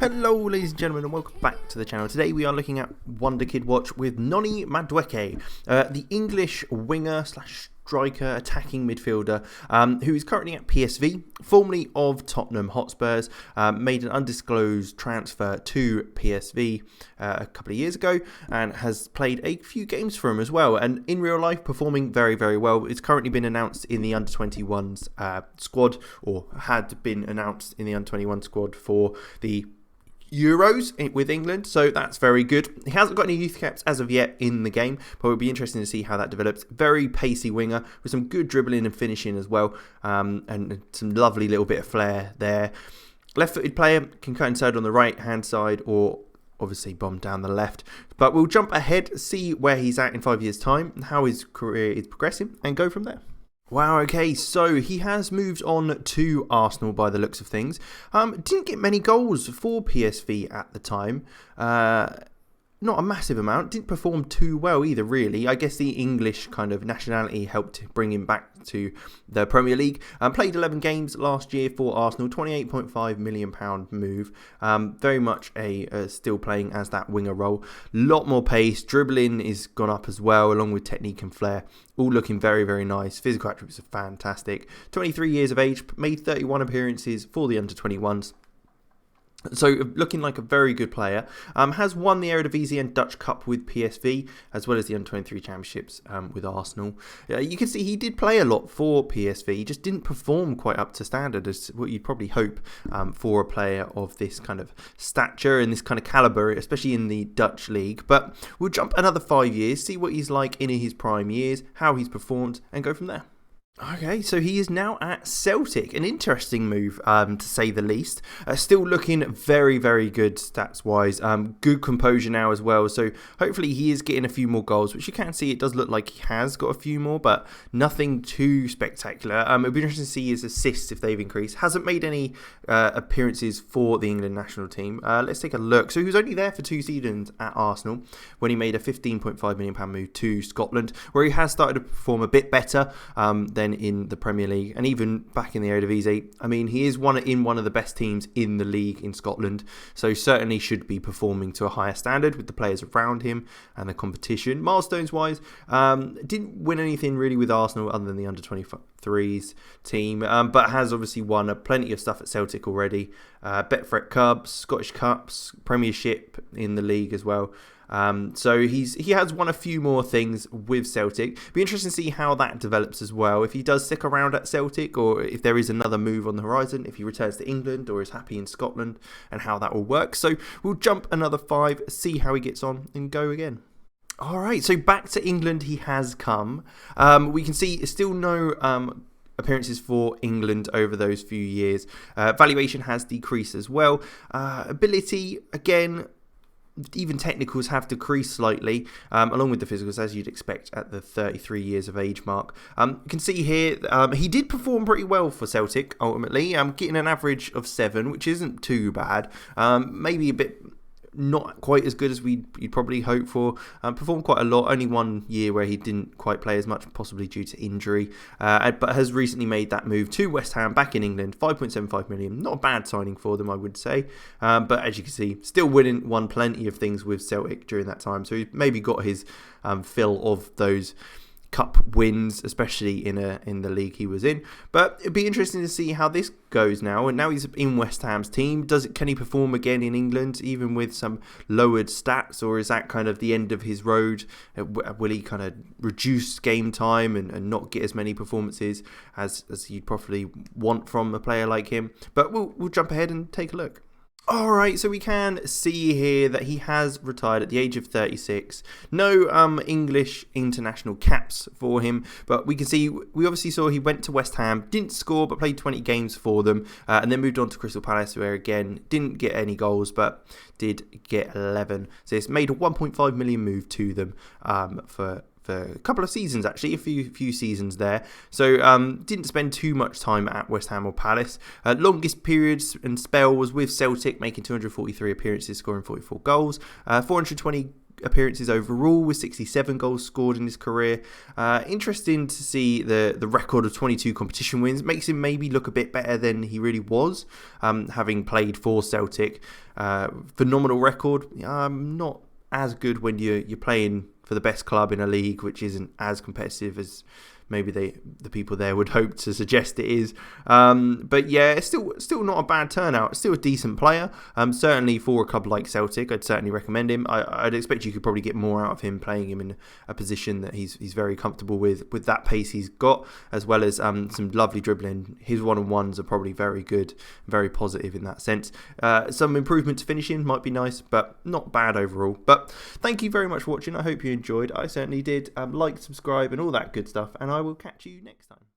Hello ladies and gentlemen and welcome back to the channel. Today we are looking at Wonderkid Watch with Noni Madueke, the English winger slash striker attacking midfielder who is currently at PSV, formerly of Tottenham Hotspurs, made an undisclosed transfer to PSV a couple of years ago and has played a few games for him as well, and in real life performing very well. It's currently been announced in the under-21s squad, or had been announced in the under-21 squad for the Euros with England, so that's very good. He hasn't got any youth caps as of yet in the game, but it'll be interesting to see how that develops. Very pacey winger with some good dribbling and finishing as well, and some lovely little bit of flair there. Left-footed player, can cut inside on the right-hand side or obviously bomb down the left. But we'll jump ahead, see where he's at in 5 years' time, how his career is progressing, and go from there. Wow, okay, so he has moved on to Arsenal by the looks of things. Didn't get many goals for PSV at the time. Not a massive amount. Didn't perform too well either, really. I guess the English kind of nationality helped bring him back to the Premier League. Played 11 games last year for Arsenal. £28.5 million move. Very much still playing as that winger role. Lot more pace. Dribbling is gone up as well, along with technique and flair. All looking very nice. Physical attributes are fantastic. 23 years of age. Made 31 appearances for the under-21s. So looking like a very good player. Has won the Eredivisie and Dutch Cup with PSV, as well as the Under-23 Championships with Arsenal. You can see he did play a lot for PSV. He just didn't perform quite up to standard, as what you'd probably hope for a player of this kind of stature and this kind of calibre, especially in the Dutch league. But we'll jump another 5 years, see what he's like in his prime years, how he's performed, and go from there. Okay, so he is now at Celtic. An interesting move, to say the least. Still looking very good stats-wise. Good composure now as well. So hopefully he is getting a few more goals, which you can see it does look like he has got a few more, but nothing too spectacular. It'll be interesting to see his assists if they've increased. Hasn't made any appearances for the England national team. Let's take a look. So he was only there for 2 seasons at Arsenal when he made a £15.5 million move to Scotland, where he has started to perform a bit better than in the Premier League and even back in the Eredivisie. I mean, he is in one of the best teams in the league in Scotland, so certainly should be performing to a higher standard with the players around him and the competition. Milestones wise, didn't win anything really with Arsenal other than the under-23s team, but has obviously won plenty of stuff at Celtic already. Betfred Cubs, Scottish Cups, Premiership in the league as well. So he has won a few more things with Celtic. Be interesting to see how that develops as well. If he does stick around at Celtic, or if there is another move on the horizon, if he returns to England or is happy in Scotland, and how that will work. So we'll jump another 5, see how he gets on, and go again. Alright, so back to England he has come. We can see still no appearances for England over those few years. Valuation has decreased as well. Ability, again, even technicals have decreased slightly, along with the physicals, as you'd expect at the 33 years of age mark. You can see here, he did perform pretty well for Celtic, ultimately, getting an average of 7, which isn't too bad. Maybe a bit not quite as good as you'd probably hope for. Performed quite a lot, only 1 year where he didn't quite play as much, possibly due to injury, but has recently made that move to West Ham back in England. 5.75 million, not a bad signing for them, I would say, but as you can see, still won plenty of things with Celtic during that time, so he's maybe got his fill of those cup wins, especially in the league he was in. But it'd be interesting to see how this goes now. And now he's in West Ham's team. Can he perform again in England, even with some lowered stats, or is that kind of the end of his road? Will he kind of reduce game time and not get as many performances as you'd probably want from a player like him? But we'll jump ahead and take a look. Alright, so we can see here that he has retired at the age of 36. No English international caps for him, but we can see, we obviously saw he went to West Ham, didn't score, but played 20 games for them, and then moved on to Crystal Palace, where again, didn't get any goals, but did get 11. So it's made a 1.5 million move to them for a couple of seasons, actually, a few seasons there. So didn't spend too much time at West Ham or Palace. Longest periods and spell was with Celtic, making 243 appearances, scoring 44 goals. 420 appearances overall with 67 goals scored in his career. Interesting to see the record of 22 competition wins. Makes him maybe look a bit better than he really was, having played for Celtic. Phenomenal record. Not as good when you're playing for the best club in a league which isn't as competitive as maybe the people there would hope to suggest it is. But yeah, it's still not a bad turnout. Still a decent player. Certainly for a club like Celtic, I'd certainly recommend him. I'd expect you could probably get more out of him playing him in a position that he's very comfortable with that pace he's got, as well as some lovely dribbling. His one-on-ones are probably very good, very positive in that sense. Some improvement to finishing might be nice, but not bad overall. But thank you very much for watching. I hope you enjoyed. I certainly did. Like, subscribe, and all that good stuff. And I will catch you next time.